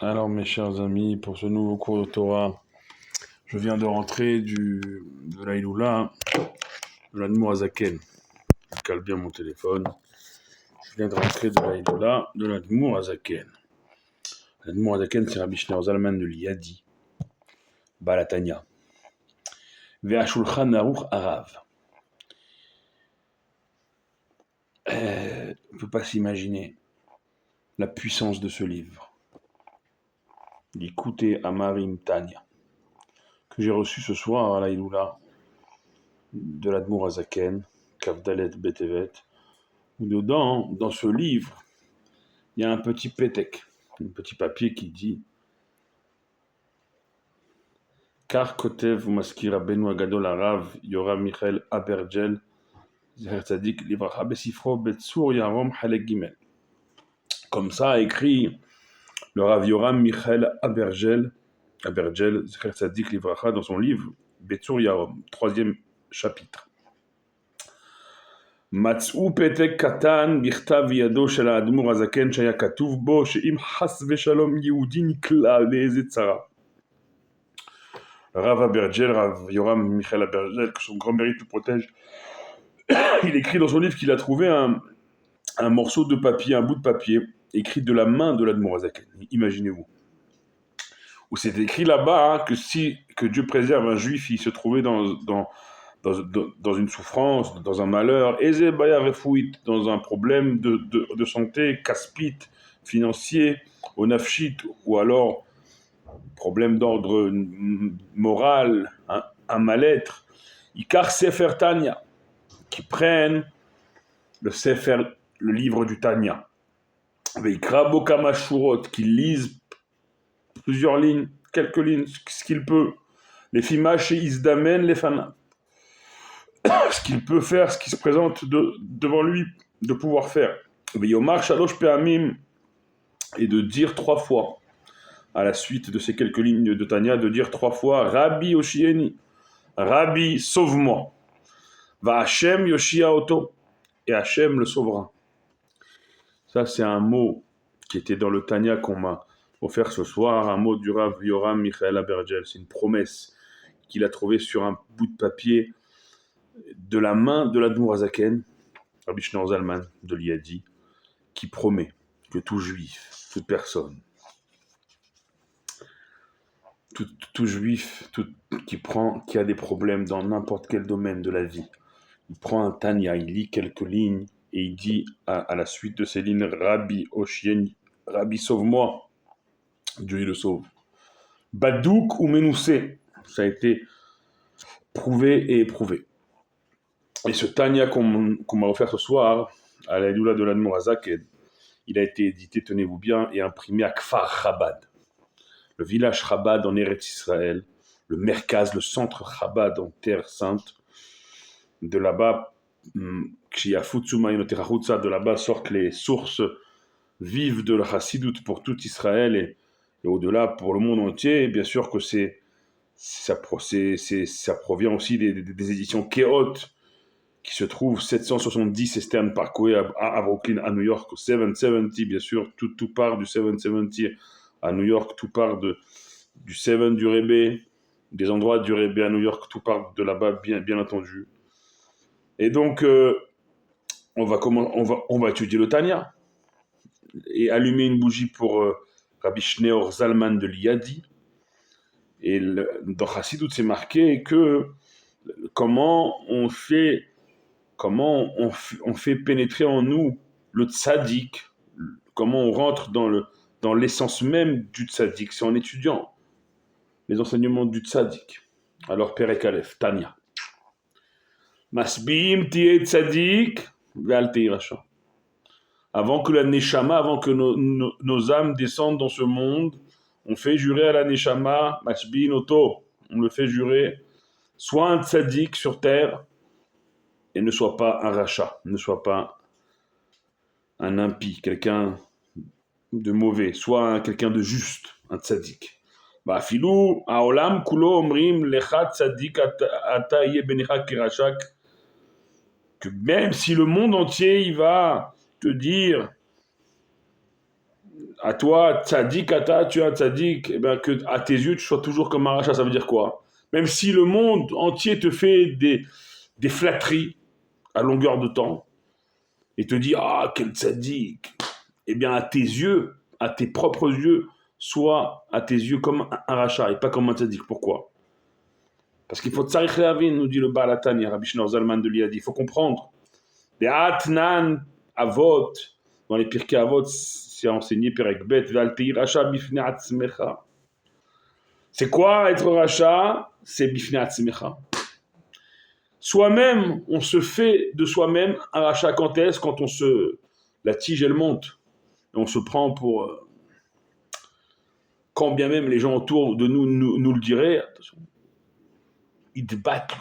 Alors mes chers amis, pour ce nouveau cours de Torah, je viens de rentrer de la Iloula, de l'Admour Azaken. Je cale bien mon téléphone. Je viens de rentrer de la Iloula, de l'Admour Azaken. L'Admour Azaken, c'est Rabbi Shneur Zalman de Liadi, Balatania. Ve'ashulchan Aruch Arav. On ne peut pas s'imaginer la puissance de ce livre. L'écoutez Amarim Tanya, que j'ai reçu ce soir à la Iloula de l'Admour Azaken, Kavdalet Betevet, où dedans, dans ce livre, il y a un petit pétek, un petit papier qui dit Car Kotev Maskira Benu Agadol Arav Yoram Michael Abergel Zecher Tzadik Livracha Besifro Betsur Yarom Halek Gimel. Comme ça a écrit le Rav Yoram Michael Abergel Zecher Tzadik Livracha dans son livre Betsur Yarom, 3e chapitre. מצאו פתק קטן בכתב ידו של האדמו"ר הזקן שהיה כתוב בו שאם חס ושלום יהודי נקלע לאיזה צרה. Rav Abergel, Rav Yoram Michael Abergel, que son grand mérite le protège, il écrit dans son livre qu'il a trouvé un morceau de papier, un bout de papier, écrit de la main de l'Admour Azaken. Imaginez-vous. Où c'est écrit là-bas que Dieu préserve un juif, il se trouvait dans une souffrance, dans un malheur, dans un problème de santé, caspit, financier, au nafshit, ou alors problème d'ordre moral, un mal-être, Ikar Sefer Tanya, qui prennent le Sefer, le livre du Tanya, Veikra Bokama Shurot, qui lisent plusieurs lignes, quelques lignes, ce qu'il peut, les Fimash et Isdamen, les Fana, ce qu'il peut faire, ce qui se présente devant lui, de pouvoir faire. Yomar Shalosh Peamim, et de dire 3 fois, à la suite de ces quelques lignes de Tanya, de dire 3 fois Rabbi Oshieni, Rabbi, sauve-moi. Va Hashem Yoshia Oto, et Hashem le sauvera. Ça, c'est un mot qui était dans le Tanya qu'on m'a offert ce soir, un mot du Rav Yoram Michael Abergel. C'est une promesse qu'il a trouvée sur un bout de papier de la main de l'Admour Azaken, Rabbi Shneur Zalman de Liadi, qui promet que tout juif, toute personne, tout juif qui a des problèmes dans n'importe quel domaine de la vie, il prend un Tanya, il lit quelques lignes et il dit à la suite de ces lignes Rabbi Oshieni, Rabbi sauve-moi, Dieu il le sauve. Badouk ou Menoussé, ça a été prouvé et éprouvé. Et ce Tanya qu'on m'a offert ce soir à la Iloula de l'Admour Azaken, il a été édité, tenez-vous bien, et imprimé à Kfar Chabad, le village Chabad en Eretz Israël, le Merkaz, le centre Chabad en Terre Sainte. De là-bas, de là-bas sortent les sources vives de la Chassidut pour tout Israël et au-delà pour le monde entier. Et bien sûr que ça provient aussi des éditions Keot, qui se trouvent 770 Eastern Parkway à Brooklyn, à New York, 770, bien sûr, tout part du 770 à New York, tout part du 7 du Rebbe, des endroits du Rebbe à New York, tout part de là-bas, bien entendu. Et donc, on va étudier le Tanya et allumer une bougie pour Rabbi Shneur Zalman de Liadi. Et dans Chassidut, c'est marqué que comment on fait pénétrer en nous le tzaddik, comment on rentre dans l'essence même du tzaddik, c'est en étudiant les enseignements du tzaddik. Alors, Perek Aleph, Tanya. Masbim tiye tzaddik, ve'al te'irasha. Avant que la neshama, avant que nos âmes descendent dans ce monde, on fait jurer à la neshama, masbin oto, on le fait jurer, soit un tzaddik sur terre, et ne soit pas un rachat, ne soit pas un impie, quelqu'un de mauvais, soit quelqu'un de juste, un tzaddik. Filou, haolam kulo omrim lecha tzaddik ata yeh benecha kirashak, que même si le monde entier il va te dire à toi, tzaddik, tu es un tzaddik, eh ben, que à tes yeux, tu sois toujours comme un rachat, ça veut dire quoi? Même si le monde entier te fait des flatteries à longueur de temps, et te dit, ah, quel tzaddik, eh bien, à tes yeux, à tes propres yeux, sois à tes yeux comme un rachat, et pas comme un tzaddik. Pourquoi? Parce qu'il faut tsarich lehavin, nous dit le Baal HaTanya, Rabbi Shneur Zalman de Liadi, il faut comprendre. Les Atnan Avot, dans les Pirkei Avot, c'est enseigné Perek Bet, Valtei Racha Bifnei Atzmecha. C'est quoi être rachat? C'est Bifnei Atzmecha. Soi-même, on se fait de soi-même un rachat quand est-ce? Quand on se... La tige, elle monte. Et on se prend pour... quand bien même les gens autour de nous le diraient, attention, ils débattent.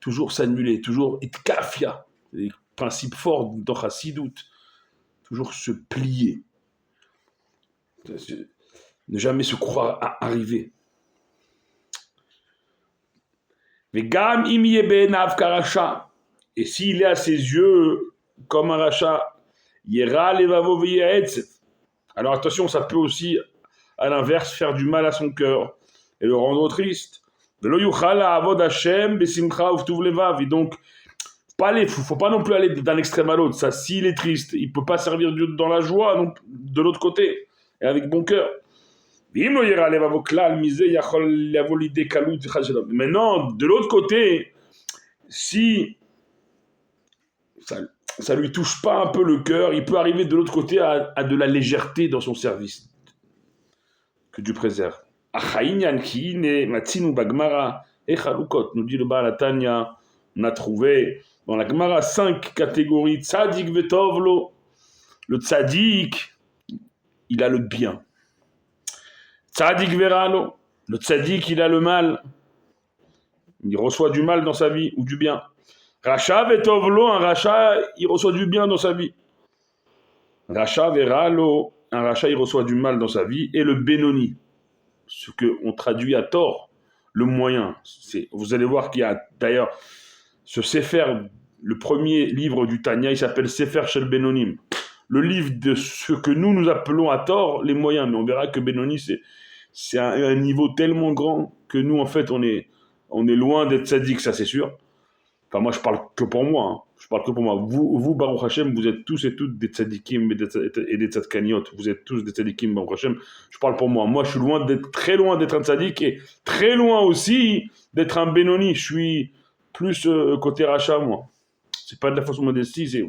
Toujours s'annuler, toujours être kafia. Les principes forts dans Chassidut. Toujours se plier. Ne jamais se croire à arriver. Vegam im yebenav karacha. Et s'il est à ses yeux comme un rachat, yera levavo v'yeetz. Alors attention, ça peut aussi, à l'inverse, faire du mal à son cœur et le rendre triste. Velo yuchal avod Hashem besimcha uvtuv levav. Et donc, faut pas non plus aller d'un extrême à l'autre. Ça, s'il est triste, il peut pas servir Dieu dans la joie, donc de l'autre côté, et avec bon cœur. Maintenant, de l'autre côté, si ça lui touche pas un peu le cœur, il peut arriver de l'autre côté à de la légèreté dans son service. Que Dieu préserve. Nous dit le Baal HaTanya, on a trouvé dans la Gemara 5 catégories. Tzadik vetovlo. Le tzadik, il a le bien. Tzadik veralo. Le tzadik, il a le mal. Il reçoit du mal dans sa vie ou du bien. Racha vetovlo, un racha, il reçoit du bien dans sa vie. Racha veralo, un racha, il reçoit du mal dans sa vie. Et le benoni, ce qu'on traduit à tort, le moyen. Vous allez voir qu'il y a d'ailleurs ce Sefer, le premier livre du Tanya, il s'appelle Sefer Shel Benonim. Le livre de ce que nous appelons à tort les moyens. Mais on verra que Benoni, c'est un niveau tellement grand que nous, en fait, on est loin d'être sadique, ça c'est sûr. Enfin, moi, je parle que pour moi. Hein. Je parle que pour moi. Vous, Baruch Hashem, vous êtes tous et toutes des tzadikim et des tzadkaniot. Vous êtes tous des tzadikim, Baruch Hashem. Je parle pour moi. Moi, je suis très loin d'être un tzadik et très loin aussi d'être un Benoni. Je suis plus côté rachat, moi. C'est pas de la fausse modestie. C'est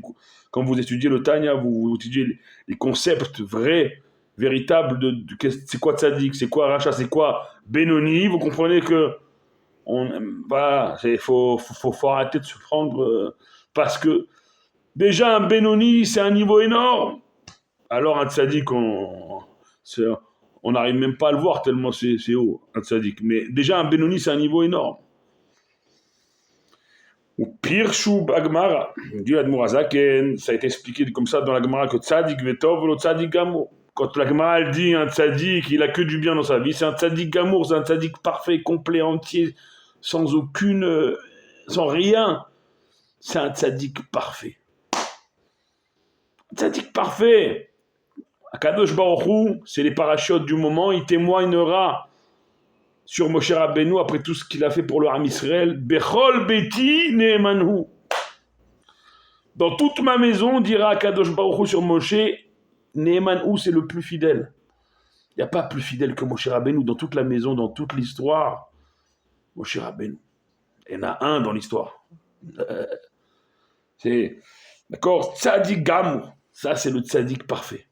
quand vous étudiez le Tanya, vous étudiez les concepts vrais, véritables c'est quoi tzadik, c'est quoi rachat, c'est quoi Benoni. Vous comprenez que voilà, il faut arrêter de se prendre parce que déjà un Benoni c'est un niveau énorme. Alors un tzadik on n'arrive même pas à le voir tellement c'est haut un tzadik. Mais déjà un Benoni c'est un niveau énorme. Ou pire choub agmara, dit l'Admour Hazaken, ça a été expliqué comme ça dans la Gemara que tzadik vetov lo tzadik gamour. Quand la Gemara elle dit un tzadik il a que du bien dans sa vie, c'est un tzadik gamour, c'est un tzadik parfait, complet, entier. Sans rien, c'est un tzaddik parfait. Un tzaddik parfait. Akadosh Baruch Hu, c'est les parachutes du moment, il témoignera sur Moshe Rabbeinu après tout ce qu'il a fait pour le Ham Israël. Bechol beti neemanhu. Dans toute ma maison, dira Akadosh Baruch Hu sur Moshe, neemanhu, c'est le plus fidèle. Il n'y a pas plus fidèle que Moshe Rabbeinu dans toute la maison, dans toute l'histoire. Moshe Rabbeinu. Il y en a un dans l'histoire. C'est, d'accord, Tzadik Gamour. Ça, c'est le Tzadik parfait.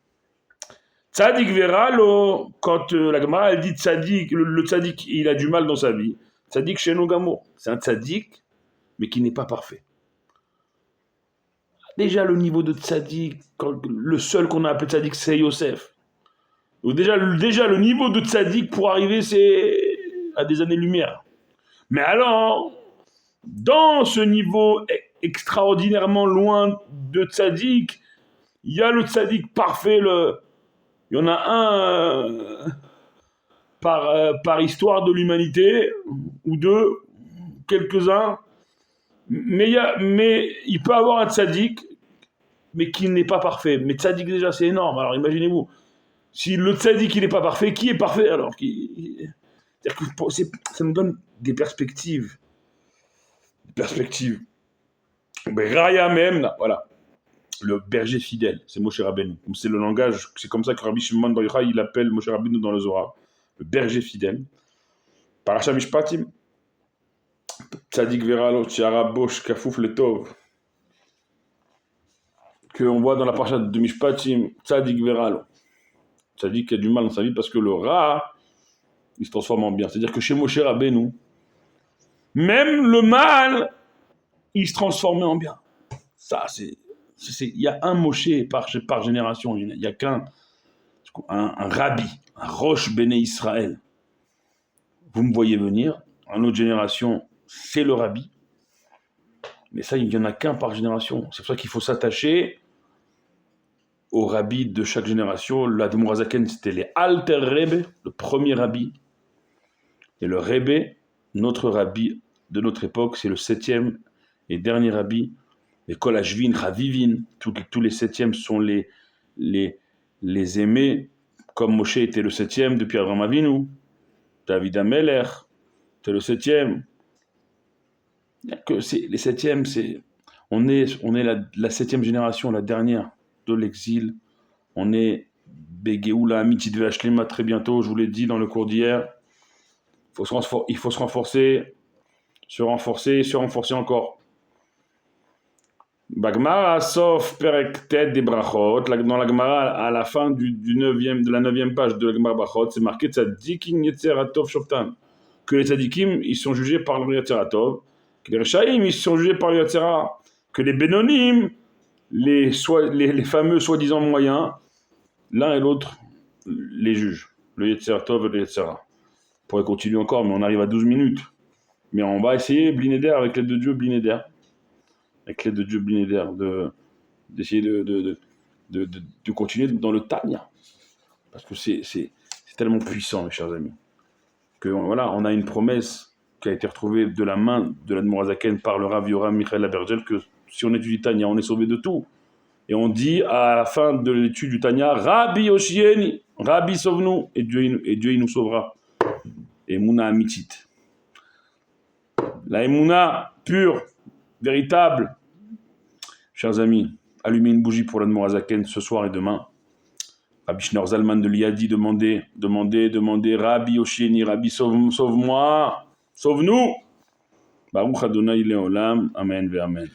Tzadik Veralo, quand la Gemara, elle dit Tzadik, le Tzadik, il a du mal dans sa vie. Tzadik Sheno Gamour. C'est un Tzadik, mais qui n'est pas parfait. Déjà, le niveau de Tzadik, le seul qu'on a appelé Tzadik, c'est Yosef. Donc déjà, le niveau de Tzadik pour arriver, c'est à des années-lumière. Mais alors, dans ce niveau extraordinairement loin de tzaddik, il y a le tzaddik parfait. Il y en a un par histoire de l'humanité, ou deux, quelques-uns. Mais il peut avoir un tzaddik mais qui n'est pas parfait. Mais tzaddik déjà, c'est énorme. Alors imaginez-vous, si le tzaddik il n'est pas parfait, qui est parfait alors? C'est-à-dire que ça nous donne des perspectives. Ben, Raya même, voilà. Le berger fidèle, c'est Moshe Rabbeinu. C'est le langage, c'est comme ça que Rabbi Shimon Bar Yochai, il appelle Moshe Rabbeinu dans le Zohar. Le berger fidèle. Parasha Mishpatim. Tzadik Veralo, Tiara Bosh, Kafouf Letov. Qu'on voit dans la parasha de Mishpatim, Tzadik Veralo. Tzadik qui a du mal dans sa vie parce que le Ra, il se transforme en bien. C'est-à-dire que chez Moshe Rabbeinu, même le mal, il se transformait en bien. Ça, il y a un Moshe par génération. Il n'y a qu'un un rabbi, un Rosh Béné Israël. Vous me voyez venir, une autre génération, c'est le rabbi. Mais ça, il n'y en a qu'un par génération. C'est pour ça qu'il faut s'attacher au rabbi de chaque génération. L'Admour Hazaken, c'était les Alter Rebbe, le premier rabbi. Et le Rebbe, notre rabbi de notre époque, c'est le 7e et dernier rabbi. Les Kol Hashvin, Chavivin, tous les 7e sont les aimés, comme Moshe était le 7e depuis Abraham Avinu. David Ameler, c'est le 7e. Les 7e, on est la 7e génération, la dernière de l'exil. On est Begeoula, Mitzvah Hashlema très bientôt, je vous l'ai dit dans le cours d'hier. Il faut se renforcer encore. Bagmara, sauf Perek Tet des Brachot, dans la Gemara, à la fin de la 9e page de la Gemara Brachot, c'est marqué Tzadikim Yetzer Atov Shoftan, que les Tzadikim, ils sont jugés par le Yetzer Atov, que les Rechaim, ils sont jugés par le Yetzer Hara, que les Benonim, les fameux soi-disant moyens, l'un et l'autre les jugent, le Yetzer Atov et le Yetzer Hara. On pourrait continuer encore, mais on arrive à 12 minutes. Mais on va essayer, Blinéder, avec l'aide de Dieu, Blinéder, d'essayer de continuer dans le Tanya. Parce que c'est tellement puissant, mes chers amis, que voilà, on a une promesse qui a été retrouvée de la main de l'Admour Hazaken par le Rav Yoram Michael Labergel, que si on étudie Tanya, on est sauvé de tout. Et on dit à la fin de l'étude du Tanya, Rabbi Oshieni, Rabbi sauve-nous, et Dieu il nous sauvera. Et Mouna Amitit. La Emouna pure, véritable. Chers amis, allumez une bougie pour l'Admour Hazaken ce soir et demain. Rabbi Shneur Zalman de Liadi, demandez, Rabbi Oshieni, Rabbi sauve-moi, sauve-nous. Baruch Adonai Leolam, Amen ve Amen.